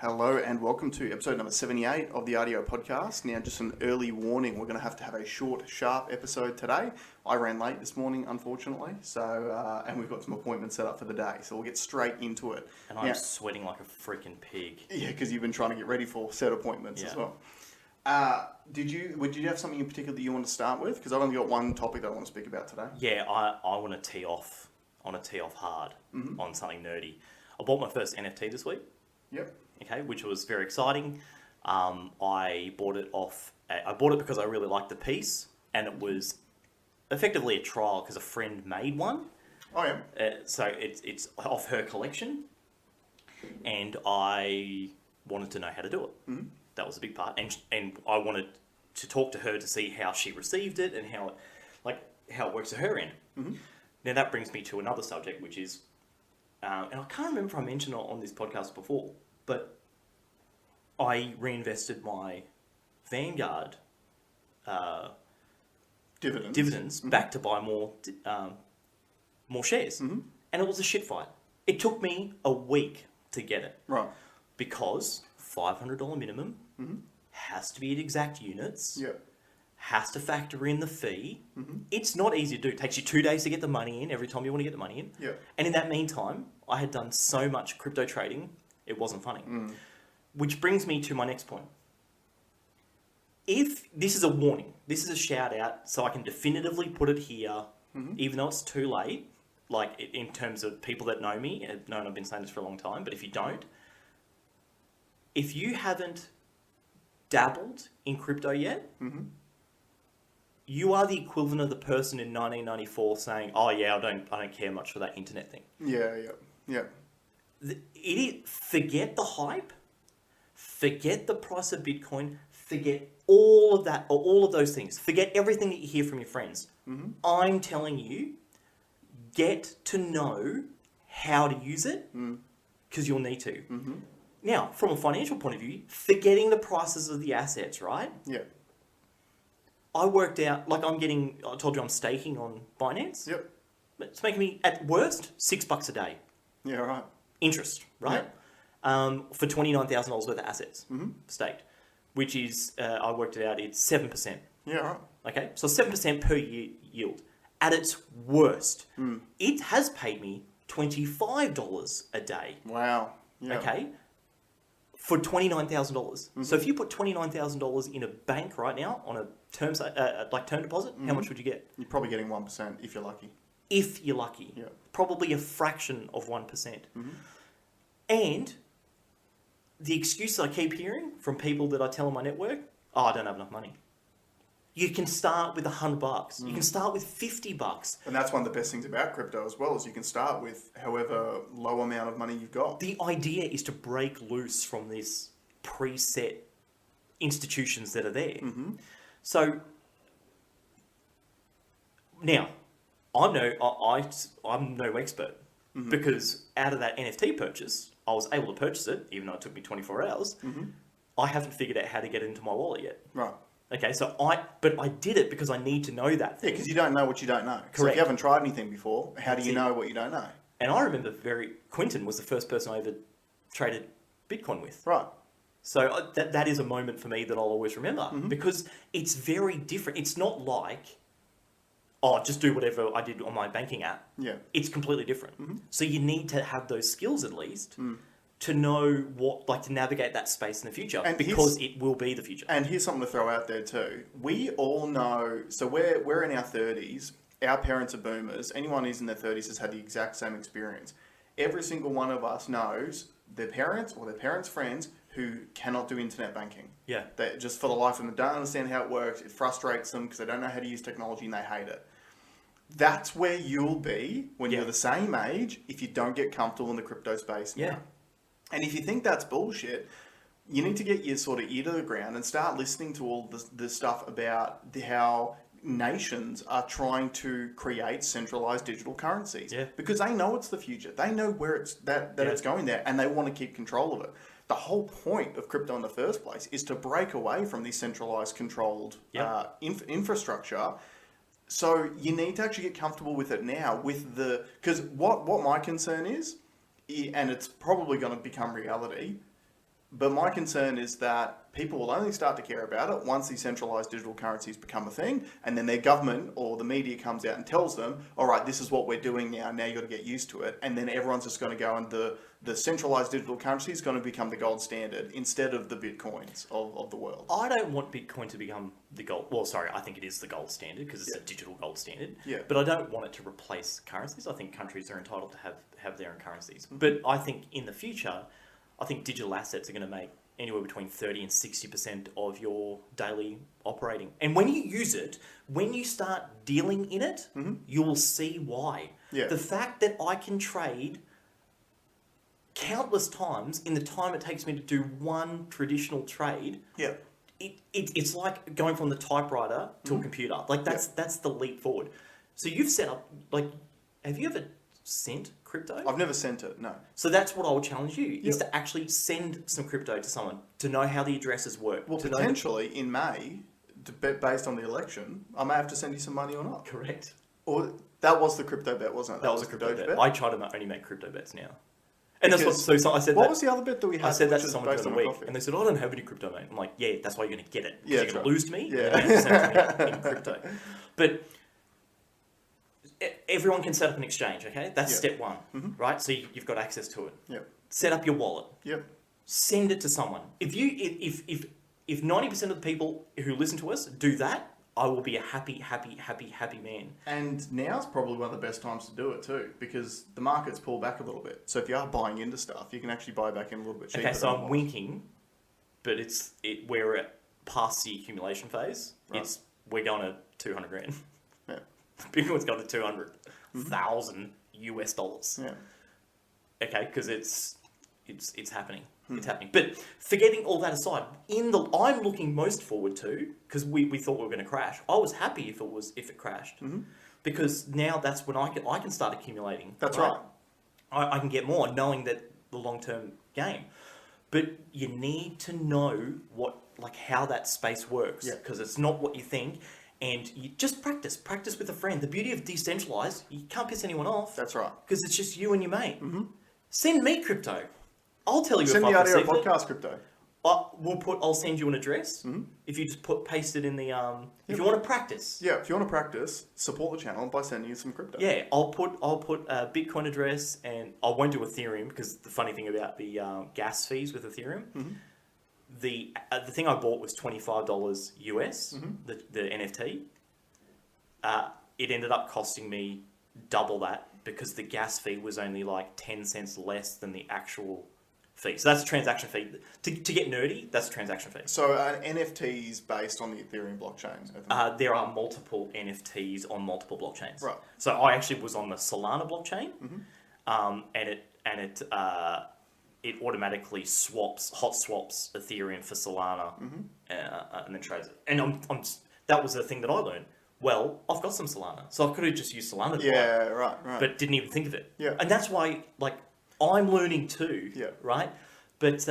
Hello and welcome to episode number 78 of the RDO podcast. Now, just an early warning, we're going to have a short, sharp episode today. I ran late this morning, unfortunately, and we've got some appointments set up for the day, so we'll get straight into it. And I'm sweating like a freaking pig. Yeah, because you've been trying to get ready for set appointments as well. Did you have something in particular that you want to start with? Because I've only got one topic that I want to speak about today. Yeah, I want to tee off. I want to tee off hard on something nerdy. I bought my first NFT this week. Yep. Okay, which was very exciting. I bought it because I really liked the piece, and it was effectively a trial because a friend made one. Oh yeah. So it's off her collection, and I wanted to know how to do it. Mm-hmm. That was a big part, and I wanted to talk to her to see how she received it and how it works at her end. Mm-hmm. Now that brings me to another subject, which is, and I can't remember if I mentioned it on this podcast before, but I reinvested my Vanguard dividends back to buy more shares, and it was a shit fight. It took me a week to get it, right? Because $500 minimum has to be at exact units. Yeah. Has to factor in the fee. It's not easy to do. It takes you 2 days to get the money in every time you want to get the money in. Yeah. And in that meantime, I had done so much crypto trading, it wasn't funny. Which brings me to my next point. If this is a warning, this is a shout out, so I can definitively put it here, even though it's too late, like in terms of people that know me, and I've been saying this for a long time, but if you don't, if you haven't dabbled in crypto yet, you are the equivalent of the person in 1994 saying, "Oh yeah, I don't care much for that internet thing." Yeah. Forget the hype, forget the price of Bitcoin, forget all of that, or all of those things. Forget everything that you hear from your friends. I'm telling you, get to know how to use it, because you'll need to. Now, from a financial point of view, forgetting the prices of the assets, right? Yeah. I worked out, I told you I'm staking on Binance. Yep. It's making me, at worst, $6 a day. Yeah, right. Interest, right? For $29,000 worth of assets staked, which is, I worked it out, it's 7%. Yeah, right. Okay, so 7% per year yield. At its worst, it has paid me $25 a day. Wow. Yeah. Okay, for $29,000. So if you put $29,000 in a bank right now on a term deposit, how much would you get? You're probably getting 1% if you're lucky. If you're lucky. Yeah. Probably a fraction of 1%. And the excuses I keep hearing from people that I tell on my network, I don't have enough money. You can start with $100. You can start with $50. And that's one of the best things about crypto as well, is you can start with however low amount of money you've got. The idea is to break loose from this preset institutions that are there. So now, I'm no expert, because out of that NFT purchase, I was able to purchase it, even though it took me 24 hours. I haven't figured out how to get it into my wallet yet. Right. Okay, but I did it because I need to know that. Yeah, because you don't know what you don't know. Correct. So if you haven't tried anything before, how do you know what you don't know? And I remember Quinton was the first person I ever traded Bitcoin with. Right. So that is a moment for me that I'll always remember, because it's very different. It's not like, just do whatever I did on my banking app. Yeah. It's completely different. So you need to have those skills at least to know to navigate that space in the future, because it will be the future. And here's something to throw out there too. We all know, so we're in our 30s, our parents are boomers, anyone who's in their 30s has had the exact same experience. Every single one of us knows their parents or their parents' friends who cannot do internet banking. Yeah. They just, for the life of them, don't understand how it works. It frustrates them because they don't know how to use technology and they hate it. That's where you'll be when you're the same age if you don't get comfortable in the crypto space now. Yeah. And if you think that's bullshit, you need to get your sort of ear to the ground and start listening to all the stuff about how nations are trying to create centralized digital currencies. Yeah. Because they know it's the future. They know where it's it's going there, and they want to keep control of it. The whole point of crypto in the first place is to break away from this centralized, controlled infrastructure. So you need to actually get comfortable with it now. Because what my concern is, and it's probably going to become reality, But my concern is that people will only start to care about it once these centralized digital currencies become a thing, and then their government or the media comes out and tells them, all right, this is what we're doing now, now you've got to get used to it. And then everyone's just going to go, and the centralized digital currency is going to become the gold standard instead of the Bitcoins of the world. I don't want Bitcoin to become the gold. Well, sorry, I think it is the gold standard because it's a digital gold standard. Yeah. But I don't want it to replace currencies. I think countries are entitled to have their own currencies. But I think in the future, I think digital assets are going to make anywhere between 30 and 60% of your daily operating. And when you use it, when you start dealing in it, you will see why. Yeah. The fact that I can trade countless times in the time it takes me to do one traditional trade, Yeah. it's like going from the typewriter to a computer. Like that's the leap forward. So you've set up, like, have you ever sent crypto? I've never sent it, no. So that's what I would challenge you, is to actually send some crypto to someone, to know how the addresses work. Well, to potentially in May, based on the election, I may have to send you some money or not. Correct. Or that was the crypto bet, wasn't it? That was a crypto Doge bet. I try to only make crypto bets now. And that's what, so I said what that, was the other bit that we had? I said that which to was someone based during the on week, coffee? and they said, I don't have any crypto, mate. I'm like, yeah, that's why you're going to get it. Because Yeah, you're going to lose to me, Yeah. and you're going to send it to me in crypto. But everyone can set up an exchange, okay? That's step one, right? So you've got access to it. Yep. Set up your wallet. Yep. Send it to someone. If 90% of the people who listen to us do that, I will be a happy man. And now's probably one of the best times to do it too, because the market's pulled back a little bit. So if you are buying into stuff, you can actually buy back in a little bit cheaper. Okay, so I'm winking, but we're at past the accumulation phase. Right. We're going to 200 grand. Yeah. Bitcoin's gone to 200,000 US dollars. Yeah. Okay, because it's happening. It's happening. But forgetting all that aside, I'm looking most forward to, because we thought we were going to crash. I was happy if it crashed, because now that's when I can start accumulating. That's right. I can get more, knowing that the long term game. But you need to know how that space works, because it's not what you think. And you just practice with a friend. The beauty of decentralized, you can't piss anyone off. That's right. Because it's just you and your mate. Send me crypto. I'll tell you Send if the I RDO received it. podcast crypto. I'll send you an address. If you just paste it in the if you want to practice. Yeah, if you want to practice, support the channel by sending you some crypto. Yeah, I'll put a Bitcoin address, and I won't do Ethereum, because the funny thing about the gas fees with Ethereum, the thing I bought was $25 US, the NFT. It ended up costing me double that, because the gas fee was only like 10 cents less than the actual fee. So that's a transaction fee. To get nerdy, that's a transaction fee. So an NFT is based on the Ethereum blockchain? There are multiple NFTs on multiple blockchains. Right. So I actually was on the Solana blockchain, and it automatically hot swaps Ethereum for Solana, and then trades it. And that was the thing that I learned. Well, I've got some Solana, so I could have just used Solana to buy it, right. but didn't even think of it. Yeah. And that's why, I'm learning too. Yeah. Right. But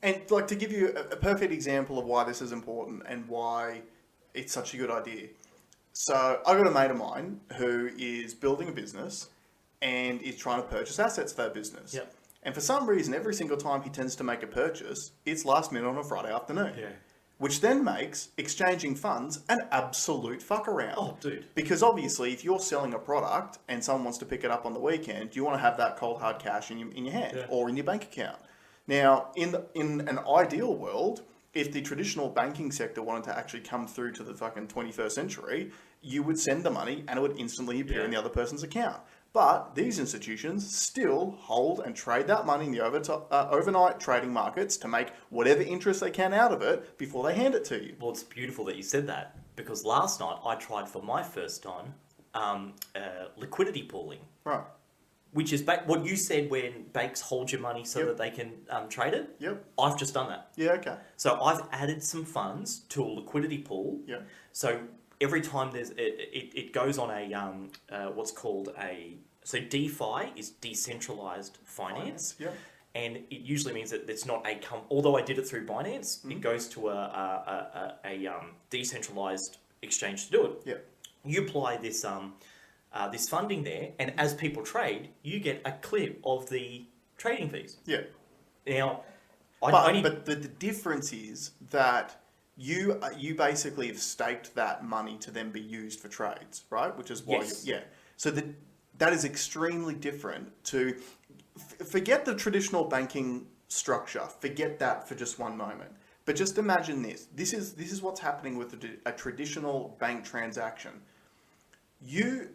and to give you a perfect example of why this is important and why it's such a good idea. So I got a mate of mine who is building a business and is trying to purchase assets for that business. Yep. And for some reason, every single time he tends to make a purchase, it's last minute on a Friday afternoon. Yeah. Which then makes exchanging funds an absolute fuck around. Oh, dude. Because obviously, if you're selling a product and someone wants to pick it up on the weekend, you want to have that cold hard cash in your hand or in your bank account. Now, in an ideal world, if the traditional banking sector wanted to actually come through to the fucking 21st century, you would send the money and it would instantly appear in the other person's account. But these institutions still hold and trade that money in the overnight trading markets to make whatever interest they can out of it before they hand it to you. Well, it's beautiful that you said that, because last night I tried for my first time liquidity pooling. Right. Which is what you said, when banks hold your money so that they can trade it. Yep. I've just done that. Yeah, okay. So I've added some funds to a liquidity pool. Yeah. So every time it goes on a what's called so DeFi is decentralized finance. Yeah. And it usually means that it's not although I did it through Binance, it goes to a decentralized exchange to do it. Yeah. You apply this this funding there, and as people trade, you get a clip of the trading fees. Yeah. Now, But the difference is that you basically have staked that money to then be used for trades, right? Which is why, Yes. So that is extremely different to forget the traditional banking structure. Forget that for just one moment. But just imagine this. This is what's happening with a traditional bank transaction.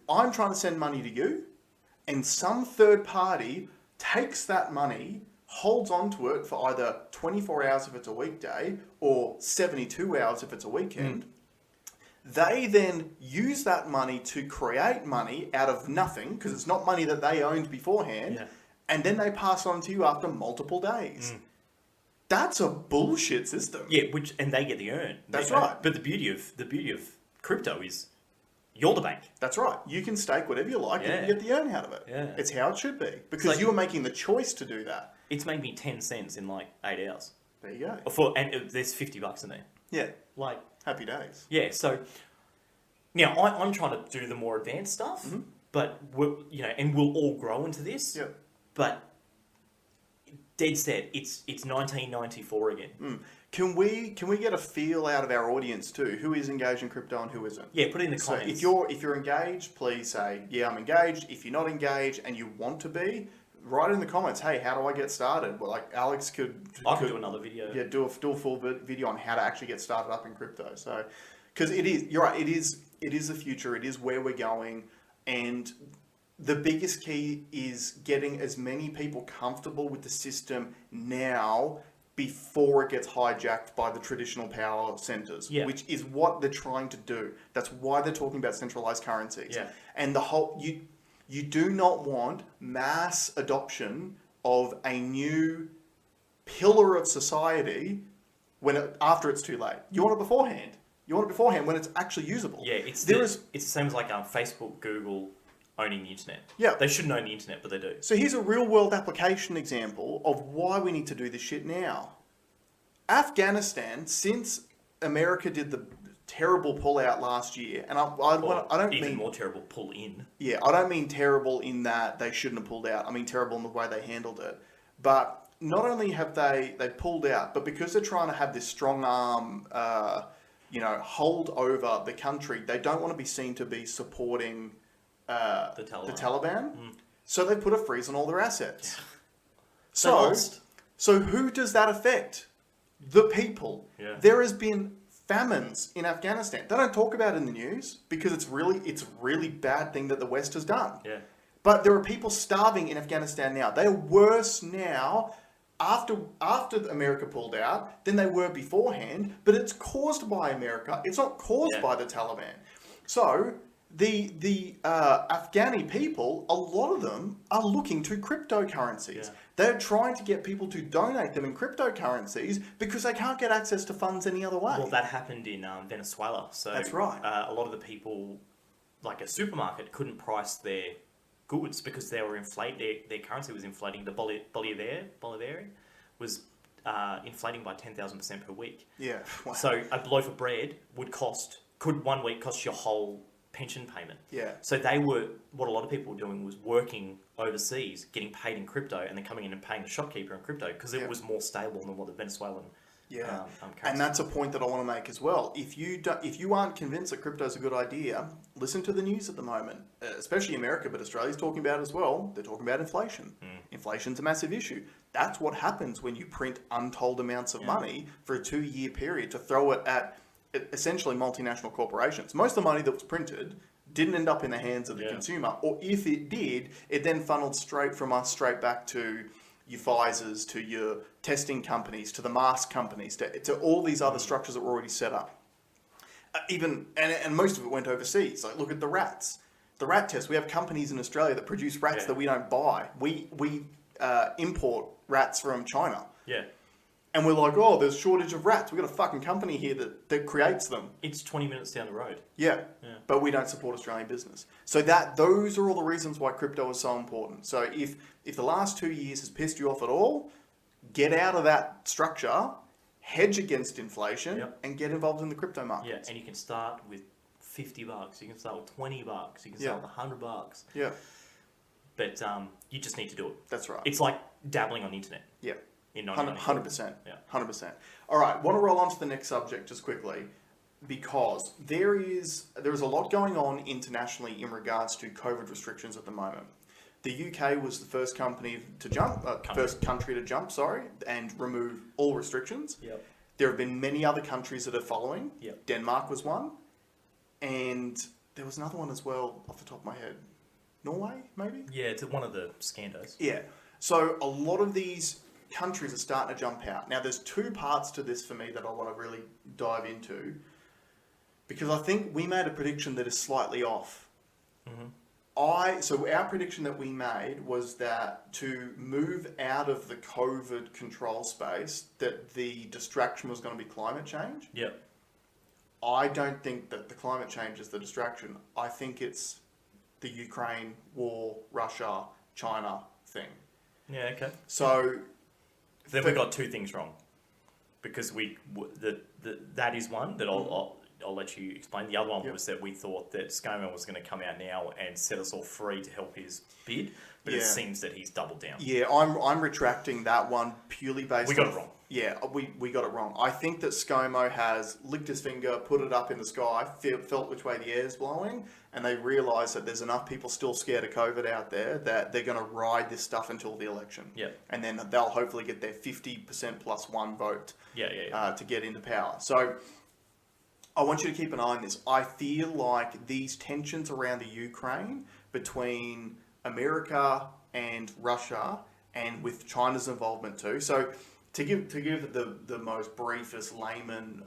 I'm trying to send money to you, and some third party takes that money, holds onto it for either 24 hours if it's a weekday or 72 hours if it's a weekend. They then use that money to create money out of nothing, because it's not money that they owned beforehand, and then they pass on to you after multiple days. That's a bullshit system. Yeah, and they get the earn. That's right. But the beauty of crypto is you're the bank. That's right. You can stake whatever you like and you get the earn out of it. Yeah. It's how it should be, because you are making the choice to do that. It's made me 10 cents in like 8 hours. There you go. And there's $50 in there. Yeah. Like, happy days. Yeah. So now I'm trying to do the more advanced stuff, but and we'll all grow into this. Yeah. But dead set, it's 1994 again. Can we get a feel out of our audience too? Who is engaged in crypto and who isn't? Yeah, put it in the comments. So if you're engaged, please say, yeah, I'm engaged. If you're not engaged and you want to be, write in the comments, hey, how do I get started? Well, like Alex could do another video. Yeah, do a full video on how to actually get started up in crypto. So, because you're right, it is the future. It is where we're going, and the biggest key is getting as many people comfortable with the system now before it gets hijacked by the traditional power centers, which is what they're trying to do. That's why they're talking about centralized currencies. Yeah. And you do not want mass adoption of a new pillar of society after it's too late. You want it beforehand. You want it beforehand when it's actually usable. Yeah, it's the same as like Facebook, Google owning the internet. Yeah. They shouldn't own the internet, but they do. So here's a real world application example of why we need to do this shit now. Afghanistan, since America did the terrible pullout last year, and I don't even mean more terrible pull in. Yeah, I don't mean terrible in that they shouldn't have pulled out. I mean terrible in the way they handled it. But not only have they pulled out, but because they're trying to have this strong arm, hold over the country, they don't want to be seen to be supporting the Taliban. So they put a freeze on all their assets. So who does that affect? The people. Yeah. There has been famines in Afghanistan. They don't talk about it in the news because it's really bad thing that the West has done. Yeah. But there are people starving in Afghanistan now. They are worse now after America pulled out than they were beforehand, but it's caused by America. It's not caused by the Taliban. So the Afghani people, a lot of them are looking to cryptocurrencies. Yeah. They're trying to get people to donate them in cryptocurrencies because they can't get access to funds any other way. Well, that happened in Venezuela. So that's right. A lot of the people, like a supermarket, couldn't price their goods because they were their currency was inflating. The Bolivar was inflating by 10,000% per week. Yeah. Wow. So a loaf of bread could 1 week cost your whole pension payment. Yeah. So what a lot of people were doing was working overseas, getting paid in crypto, and then coming in and paying the shopkeeper in crypto because it was more stable than what the Venezuelan currency. And that's a point that I want to make as well. If you aren't convinced that crypto is a good idea, listen to the news at the moment, especially America, but Australia's talking about it as well. They're talking about inflation. Inflation's a massive issue. That's what happens when you print untold amounts of money for a 2-year period to throw it at essentially multinational corporations. Most of the money that was printed didn't end up in the hands of the consumer, or if it did, it then funneled straight back to your Pfizers, to your testing companies, to the mask companies, to all these other structures that were already set up. And most of it went overseas. Like, look at the rats. The rat test. We have companies in Australia that produce rats that we don't buy. We import rats from China. Yeah. And we're like, oh, there's shortage of rats. We've got a fucking company here that creates them. It's 20 minutes down the road. Yeah. But we don't support Australian business. So those are all the reasons why crypto is so important. So if the last 2 years has pissed you off at all, get out of that structure, hedge against inflation, and get involved in the crypto markets. Yeah, and you can start with $50. You can start with $20. You can start with $100. Yeah. But you just need to do it. That's right. It's like dabbling on the internet. Yeah. in 1994. 100%. Yeah. 100%. All right, want to roll on to the next subject just quickly, because there is a lot going on internationally in regards to COVID restrictions at the moment. The UK was the first country to jump, and remove all restrictions. Yep. There have been many other countries that are following. Yep. Denmark was one, and there was another one as well off the top of my head. Norway, maybe? Yeah, it's one of the Scandos. Yeah. So a lot of these countries are starting to jump out. Now, there's two parts to this for me that I want to really dive into, because I think we made a prediction that is slightly off. So our prediction that we made was that to move out of the COVID control space, that the distraction was going to be climate change. Yep. I don't think that the climate change is the distraction. I think it's the Ukraine war, Russia, China thing. Yeah, okay. So then we got two things wrong, because that is one that I'll let you explain. The other one was that we thought that ScoMo was going to come out now and set us all free to help his bid, but it seems that he's doubled down. Yeah, I'm retracting that one purely based. We got it wrong. Yeah, we got it wrong. I think that ScoMo has licked his finger, put it up in the sky, felt which way the air's blowing, and they realise that there's enough people still scared of COVID out there that they're going to ride this stuff until the election. Yeah. And then they'll hopefully get their 50% plus one vote. To get into power. So I want you to keep an eye on this. I feel like these tensions around the Ukraine between America and Russia, and with China's involvement too. So to give the most briefest layman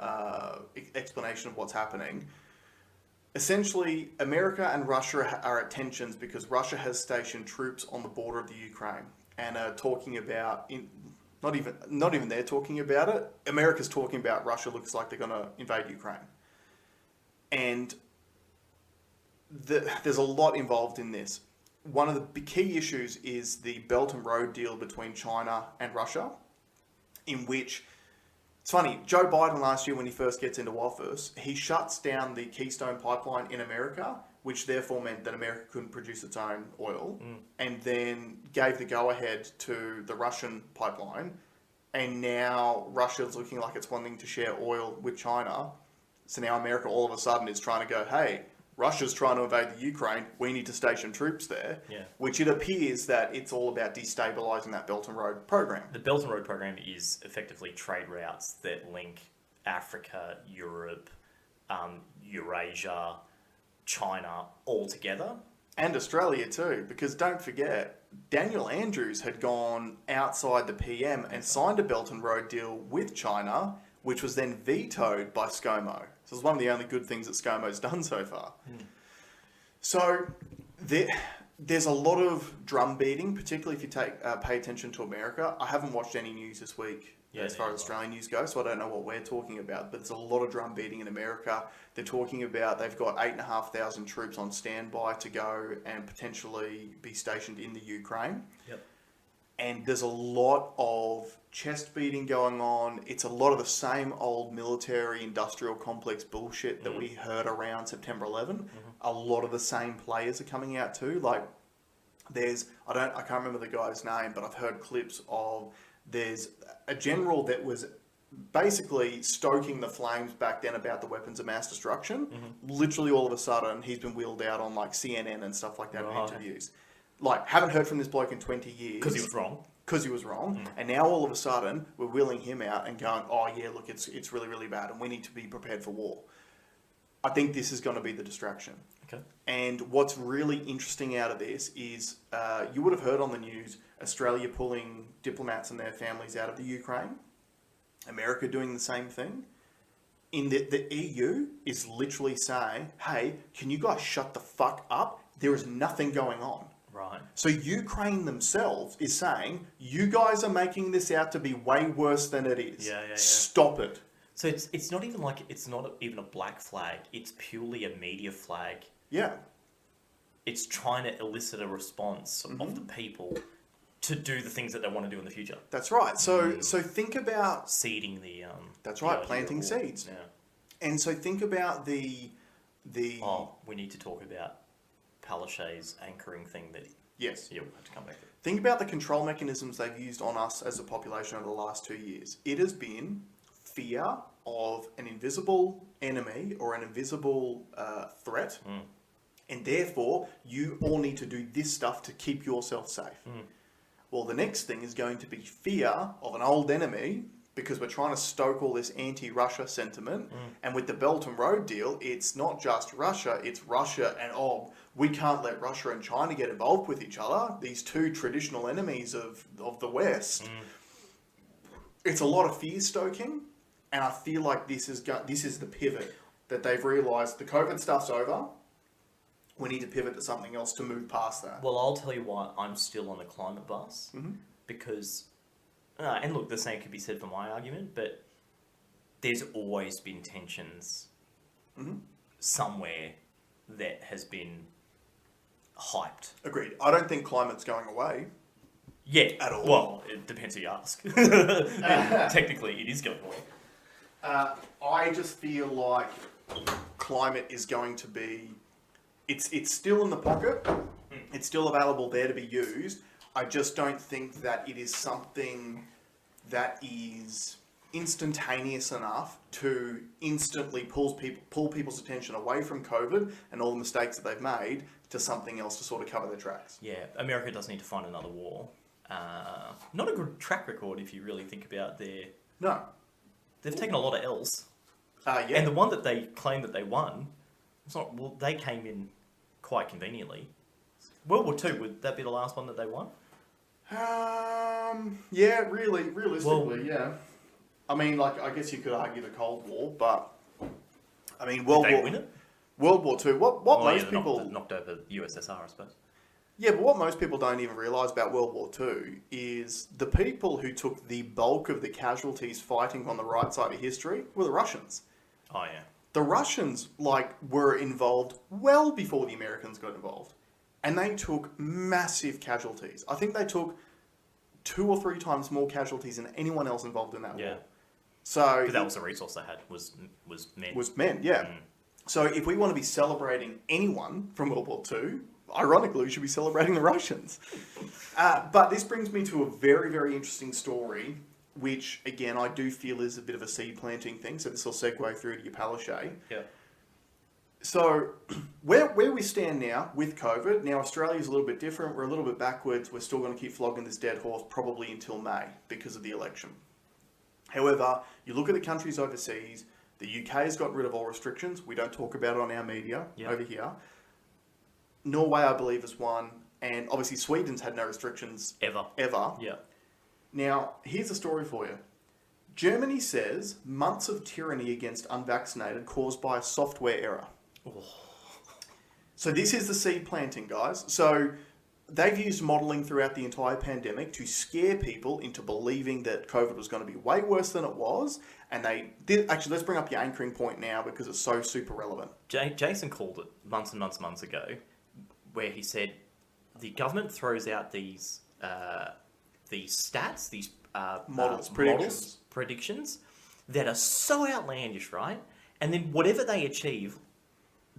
explanation of what's happening, essentially America and Russia are at tensions because Russia has stationed troops on the border of the Ukraine and are talking about not even they're talking about it. America's talking about Russia looks like they're going to invade Ukraine. And there's a lot involved in this. One of the key issues is the Belt and Road deal between China and Russia, in which, it's funny, Joe Biden last year when he first gets into office, he shuts down the Keystone pipeline in America, which therefore meant that America couldn't produce its own oil, and then gave the go-ahead to the Russian pipeline, and now Russia's looking like it's wanting to share oil with China. So now America all of a sudden is trying to go, hey, Russia's trying to invade the Ukraine, we need to station troops there, which it appears that it's all about destabilising that Belt and Road program. The Belt and Road program is effectively trade routes that link Africa, Europe, Eurasia, China all together. And Australia too, because don't forget, Daniel Andrews had gone outside the PM and signed a Belt and Road deal with China, which was then vetoed by ScoMo. So it's one of the only good things that ScoMo's done so far. So there's a lot of drum beating, particularly if you pay attention to America. I haven't watched any news this week as far as Australian news goes, so I don't know what we're talking about, but there's a lot of drum beating in America. They're talking about they've got 8,500 troops on standby to go and potentially be stationed in the Ukraine. And there's a lot of chest beating going on. It's a lot of the same old military industrial complex bullshit that we heard around September 11. A lot of the same players are coming out too. Like I can't remember the guy's name, but I've heard clips of there's a general that was basically stoking the flames back then about the weapons of mass destruction. Literally all of a sudden he's been wheeled out on like CNN and stuff like that in interviews. Like, haven't heard from this bloke in 20 years. Because he was wrong. And now all of a sudden, we're wheeling him out and going, oh yeah, look, it's really, really bad and we need to be prepared for war. I think this is going to be the distraction. Okay. And what's really interesting out of this is, you would have heard on the news, Australia pulling diplomats and their families out of the Ukraine. America doing the same thing. In the EU is literally saying, hey, can you guys shut the fuck up? There is nothing going on. Right. So Ukraine themselves is saying, you guys are making this out to be way worse than it is. Stop it. So it's not even a black flag. It's purely a media flag. Yeah. It's trying to elicit a response of the people to do the things that they want to do in the future. That's right. So think about seeding the That's right, planting seeds. Yeah. And so think about the we need to talk about Palaszczuk's anchoring thing that... Yes. Yeah, we'll have to come back to it. Think about the control mechanisms they've used on us as a population over the last 2 years. It has been fear of an invisible enemy or an invisible threat, and therefore you all need to do this stuff to keep yourself safe. Well, the next thing is going to be fear of an old enemy, because we're trying to stoke all this anti-Russia sentiment. And with the Belt and Road deal, it's not just Russia, it's Russia and, we can't let Russia and China get involved with each other, these two traditional enemies of the West. It's a lot of fear stoking, and I feel like this is the pivot that they've realised. The COVID stuff's over. We need to pivot to something else to move past that. Well, I'll tell you why I'm still on the climate bus. Because, and look, the same could be said for my argument, but there's always been tensions somewhere that has been hyped. Agreed. I don't think climate's going away. Yeah. At all. Well, it depends who you ask. Technically, it is going away. I just feel like climate is going to be... It's still in the pocket. It's still available there to be used. I just don't think that it is something that is instantaneous enough to instantly pull people's attention away from COVID and all the mistakes that they've made to something else to sort of cover their tracks. Yeah, America does need to find another war. Not a good track record if you really think about their... No. They've taken a lot of L's. Yeah. And the one that they claim that they won, it's not... Well, they came in quite conveniently. World War II, would that be the last one that they won? Yeah, realistically, yeah. I mean, like, I guess you could argue the Cold War, but I mean, Did they win it? World War II. What most people knocked over USSR, I suppose. Yeah, but what most people don't even realise about World War II is the people who took the bulk of the casualties fighting on the right side of history were the Russians. Oh yeah. The Russians, were involved well before the Americans got involved. And they took massive casualties. I think they took 2 or 3 times more casualties than anyone else involved in that war. So because that was the resource they had, was men. Was men, yeah. So if we want to be celebrating anyone from World War II, ironically, we should be celebrating the Russians. But this brings me to a very, very interesting story, which, again, I do feel is a bit of a seed planting thing. So this will segue through to your Palaszczuk. Yeah. So where we stand now with COVID, now Australia's a little bit different. We're a little bit backwards. We're still going to keep flogging this dead horse probably until May because of the election. However, you look at the countries overseas, the UK has got rid of all restrictions. We don't talk about it on our media over here. Norway, I believe, is one. And obviously Sweden's had no restrictions. Ever. Yeah. Now, here's a story for you. Germany says months of tyranny against unvaccinated caused by a software error. Oh. So this is the seed planting, guys. So they've used modelling throughout the entire pandemic to scare people into believing that COVID was going to be way worse than it was. And they did... Actually, let's bring up your anchoring point now because it's so super relevant. Jason called it months ago, where he said the government throws out these stats, these predictions that are so outlandish, right? And then whatever they achieve,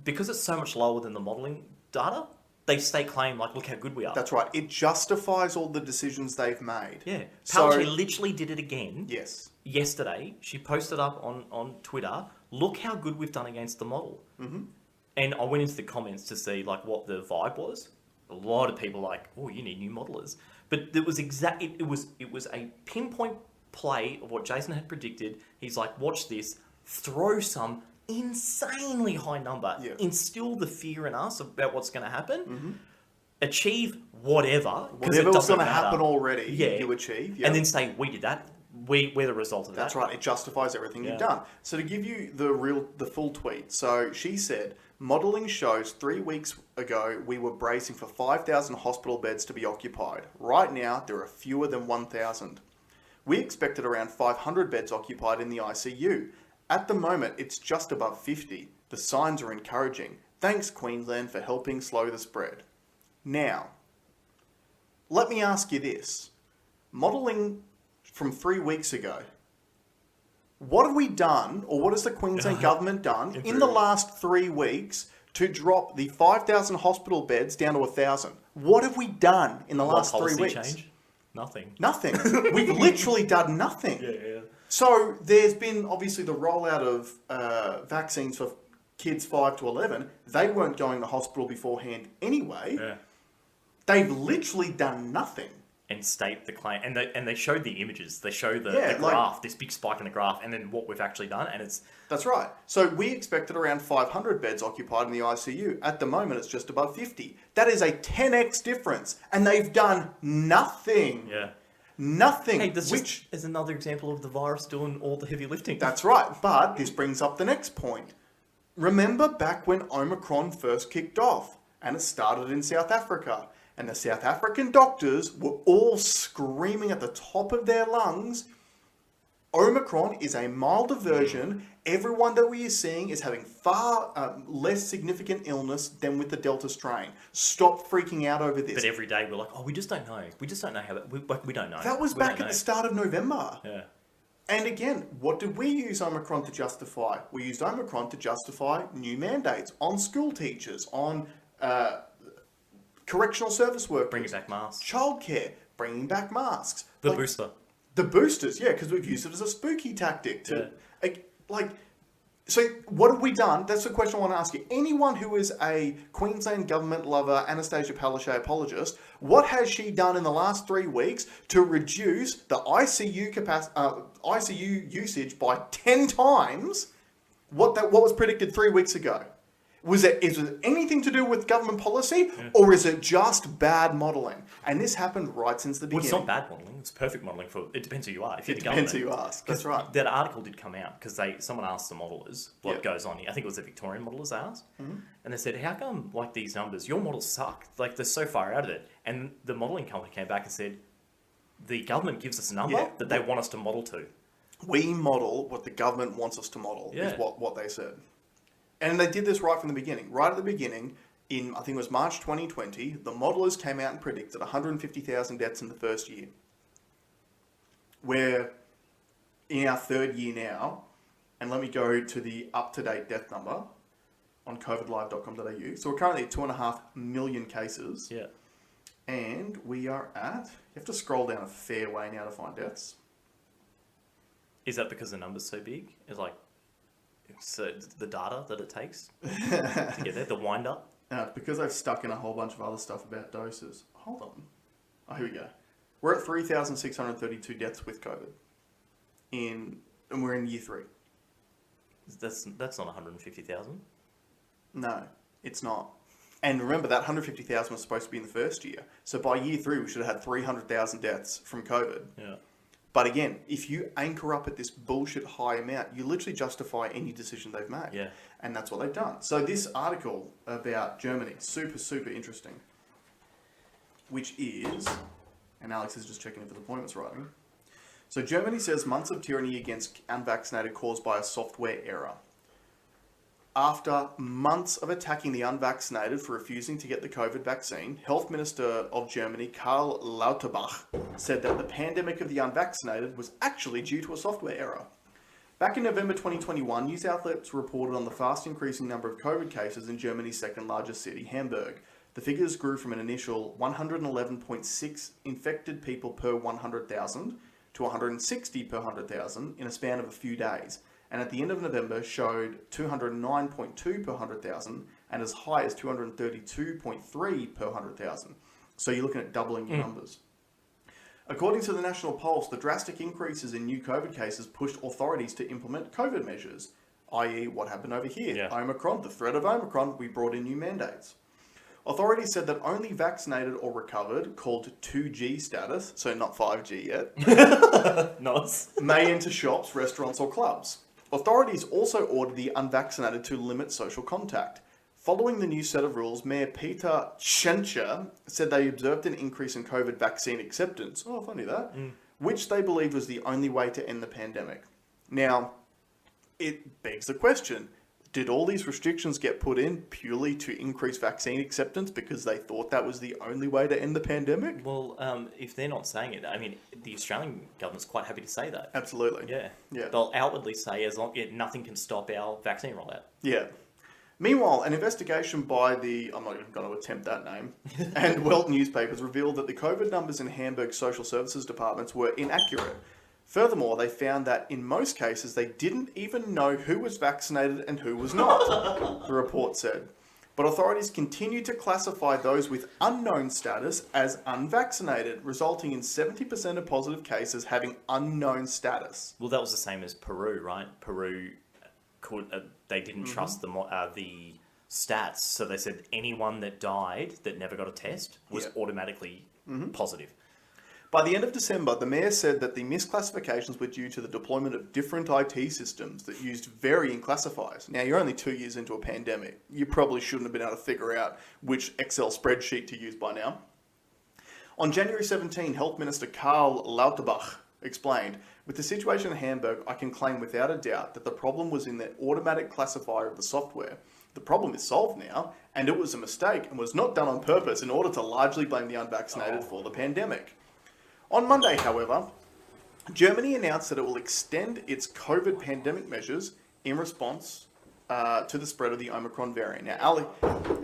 because it's so much lower than the modelling data, they stake claim like, look how good we are. That's right. It justifies all the decisions they've made. Yeah. Palaszczuk literally did it again. Yes. Yesterday, she posted up on Twitter, look how good we've done against the model. Mm-hmm. And I went into the comments to see what the vibe was. A lot of people oh, you need new modelers. But it was it was a pinpoint play of what Jason had predicted. He's like, watch this, throw some insanely high number, instill the fear in us about what's going to happen, achieve whatever was going to happen already, you achieve, and then say, we did that, we're the result of that. That's right, it justifies everything you've done. So to give you the full tweet, so she said, modelling shows 3 weeks ago we were bracing for 5,000 hospital beds to be occupied. Right now, there are fewer than 1,000. We expected around 500 beds occupied in the ICU. At the moment, it's just above 50. The signs are encouraging. Thanks, Queensland, for helping slow the spread. Now, let me ask you this. Modelling from 3 weeks ago, what have we done, or what has the Queensland government done in the last 3 weeks to drop the 5,000 hospital beds down to 1,000. What have we done in the last 3 weeks? Change? Nothing. Nothing. We've literally done nothing. Yeah. So there's been obviously the rollout of vaccines for kids 5 to 11. They weren't going to hospital beforehand anyway. Yeah. They've literally done nothing. And state the claim, and they showed the images. They show the Yeah, graph, this big spike in the graph, and then what we've actually done, and it's... That's right. So we expected around 500 beds occupied in the ICU. At the moment, it's just above 50. That is a 10x difference, and they've done nothing. Yeah. Nothing. Hey, there's another example of the virus doing all the heavy lifting. That's right. But this brings up the next point. Remember back when Omicron first kicked off, and it started in South Africa, and the South African doctors were all screaming at the top of their lungs, Omicron is a milder version. Everyone that we are seeing is having far less significant illness than with the Delta strain. Stop freaking out over this. But every day we're like, oh, we just don't know. We just don't know how... We don't know. That was back at the start of November. Yeah. And again, what did we use Omicron to justify? We used Omicron to justify new mandates on school teachers, on correctional service workers. Bringing back masks. Childcare, bringing back masks. The booster. The boosters, yeah, because we've used it as a spooky tactic to, so what have we done? That's the question I want to ask you. Anyone who is a Queensland government lover, Anastasia Palaszczuk apologist, what has she done in the last 3 weeks to reduce the ICU usage by 10 times what was predicted 3 weeks ago? Is it anything to do with government policy, or is it just bad modelling? And this happened right since the beginning. Well, it's not bad modelling. It's perfect modelling for... It depends who you are. If you're It the depends who government. you ask. That's right. That article did come out because someone asked the modelers what goes on here. I think it was the Victorian modelers they asked. Mm-hmm. And they said, how come, like, these numbers, your models suck? Like, they're so far out of it. And the modelling company came back and said, the government gives us a number that they want us to model to. We model what the government wants us to model, is what they said. And they did this right from the beginning. Right at the beginning, in, I think it was March 2020, the modelers came out and predicted 150,000 deaths in the first year. We're in our third year now, and let me go to the up-to-date death number on covidlive.com.au. So we're currently at 2.5 million cases. Yeah. And we are at, you have to scroll down a fair way now to find deaths. Is that because the number's so big? It's like... So the data that it takes to get there, the wind up? Because I've stuck in a whole bunch of other stuff about doses. Hold on. Oh, here we go. We're at 3,632 deaths with COVID. And we're in year 3. That's not 150,000. No, it's not. And remember, that 150,000 was supposed to be in the first year. So by year 3, we should have had 300,000 deaths from COVID. Yeah. But again, if you anchor up at this bullshit high amount, you literally justify any decision they've made. Yeah. And that's what they've done. So this article about Germany, super, super interesting. Which is, and Alex is just checking if the appointment's writing. So Germany says months of tyranny against unvaccinated caused by a software error. After months of attacking the unvaccinated for refusing to get the COVID vaccine, Health Minister of Germany, Karl Lauterbach, said that the pandemic of the unvaccinated was actually due to a software error. Back in November 2021, news outlets reported on the fast increasing number of COVID cases in Germany's second largest city, Hamburg. The figures grew from an initial 111.6 infected people per 100,000 to 160 per 100,000 in a span of a few days. And at the end of November showed 209.2 per 100,000 and as high as 232.3 per 100,000. So you're looking at doubling your numbers. According to the National Pulse, the drastic increases in new COVID cases pushed authorities to implement COVID measures, i.e. what happened over here. Yeah. Omicron, the threat of Omicron, we brought in new mandates. Authorities said that only vaccinated or recovered, called 2G status, so not 5G yet, Nice. may enter shops, restaurants or clubs. Authorities also ordered the unvaccinated to limit social contact. Following the new set of rules, Mayor Peter Tschentscher said they observed an increase in COVID vaccine acceptance. Oh, funny that. Which they believed was the only way to end the pandemic. Now, it begs the question, did all these restrictions get put in purely to increase vaccine acceptance because they thought that was the only way to end the pandemic? Well, if they're not saying it, I mean, the Australian government's quite happy to say that. Absolutely. Yeah. Yeah. They'll outwardly say as long nothing can stop our vaccine rollout. Yeah. Meanwhile, an investigation by I'm not even going to attempt that name, and Welt newspapers revealed that the COVID numbers in Hamburg's social services departments were inaccurate. Furthermore, they found that in most cases they didn't even know who was vaccinated and who was not, the report said. But authorities continue to classify those with unknown status as unvaccinated, resulting in 70% of positive cases having unknown status. Well, that was the same as Peru, right? Peru they didn't trust the stats, so they said anyone that died that never got a test was automatically positive. By the end of December, the mayor said that the misclassifications were due to the deployment of different IT systems that used varying classifiers. Now, you're only 2 years into a pandemic. You probably shouldn't have been able to figure out which Excel spreadsheet to use by now. On January 17, Health Minister Karl Lauterbach explained, "With the situation in Hamburg, I can claim without a doubt that the problem was in the automatic classifier of the software. The problem is solved now, and it was a mistake and was not done on purpose in order to largely blame the unvaccinated for the pandemic." On Monday, however, Germany announced that it will extend its COVID pandemic measures in response to the spread of the Omicron variant. Now,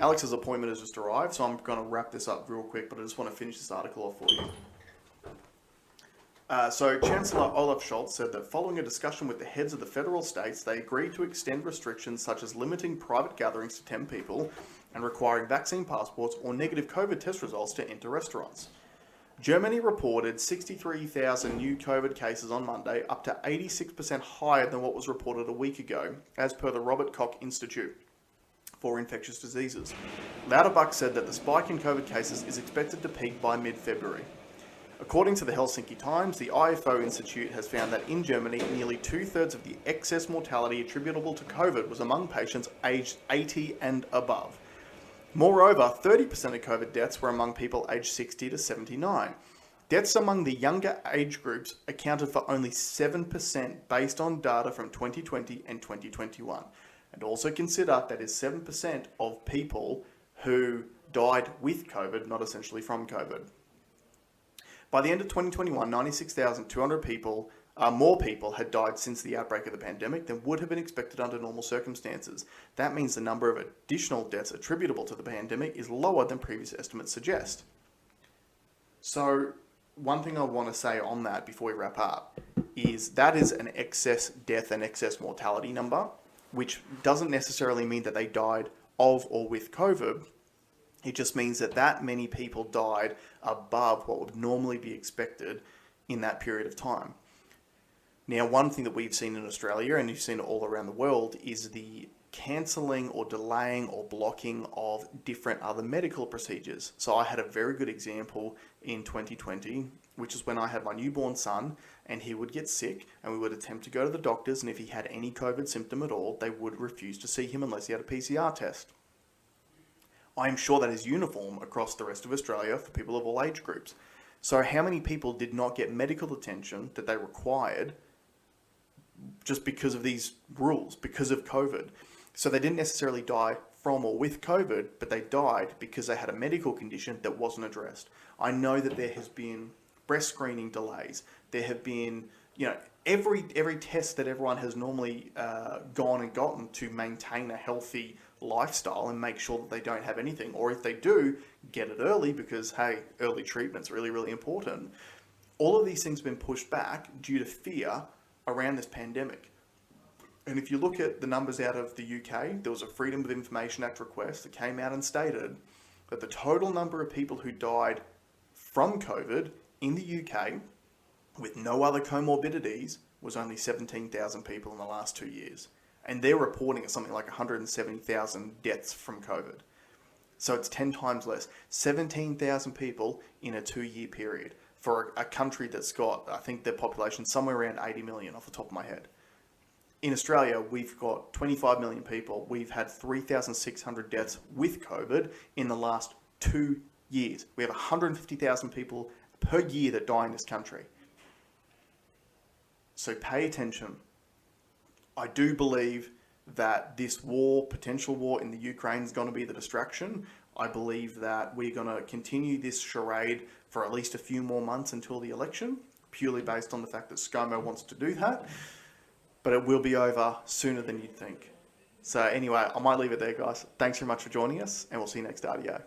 Alex's appointment has just arrived, so I'm going to wrap this up real quick, but I just want to finish this article off for you. So Chancellor Olaf Scholz said that following a discussion with the heads of the federal states, they agreed to extend restrictions such as limiting private gatherings to 10 people and requiring vaccine passports or negative COVID test results to enter restaurants. Germany reported 63,000 new COVID cases on Monday, up to 86% higher than what was reported a week ago, as per the Robert Koch Institute for Infectious Diseases. Lauterbach said that the spike in COVID cases is expected to peak by mid-February. According to the Helsinki Times, the IFO Institute has found that in Germany, nearly 2/3 of the excess mortality attributable to COVID was among patients aged 80 and above. Moreover, 30% of COVID deaths were among people aged 60 to 79. Deaths among the younger age groups accounted for only 7% based on data from 2020 and 2021. And also consider that is 7% of people who died with COVID, not essentially from COVID. By the end of 2021, 96,200 more people had died since the outbreak of the pandemic than would have been expected under normal circumstances. That means the number of additional deaths attributable to the pandemic is lower than previous estimates suggest. So, one thing I want to say on that before we wrap up is that is an excess death and excess mortality number, which doesn't necessarily mean that they died of or with COVID. It just means that that many people died above what would normally be expected in that period of time. Now, one thing that we've seen in Australia, and you've seen it all around the world, is the cancelling or delaying or blocking of different other medical procedures. So I had a very good example in 2020, which is when I had my newborn son and he would get sick and we would attempt to go to the doctors, and if he had any COVID symptom at all, they would refuse to see him unless he had a PCR test. I'm sure that is uniform across the rest of Australia for people of all age groups. So how many people did not get medical attention that they required just because of these rules, because of COVID? So they didn't necessarily die from or with COVID, but they died because they had a medical condition that wasn't addressed. I know that there has been breast screening delays. There have been, every test that everyone has normally gone and gotten to maintain a healthy lifestyle and make sure that they don't have anything, or if they do, get it early because, hey, early treatment's really, really important. All of these things have been pushed back due to fear around this pandemic. And if you look at the numbers out of the UK, there was a Freedom of Information Act request that came out and stated that the total number of people who died from COVID in the UK with no other comorbidities was only 17,000 people in the last 2 years. And they're reporting something like 170,000 deaths from COVID. So it's 10 times less. 17,000 people in a 2-year period for a country that's got, I think their population somewhere around 80 million off the top of my head. In Australia, we've got 25 million people. We've had 3,600 deaths with COVID in the last 2 years. We have 150,000 people per year that die in this country. So pay attention. I do believe that this war, potential war in the Ukraine, is going to be the distraction. I believe that we're going to continue this charade for at least a few more months until the election, purely based on the fact that ScoMo wants to do that. But it will be over sooner than you'd think. So anyway, I might leave it there, guys. Thanks very much for joining us, and we'll see you next RDO.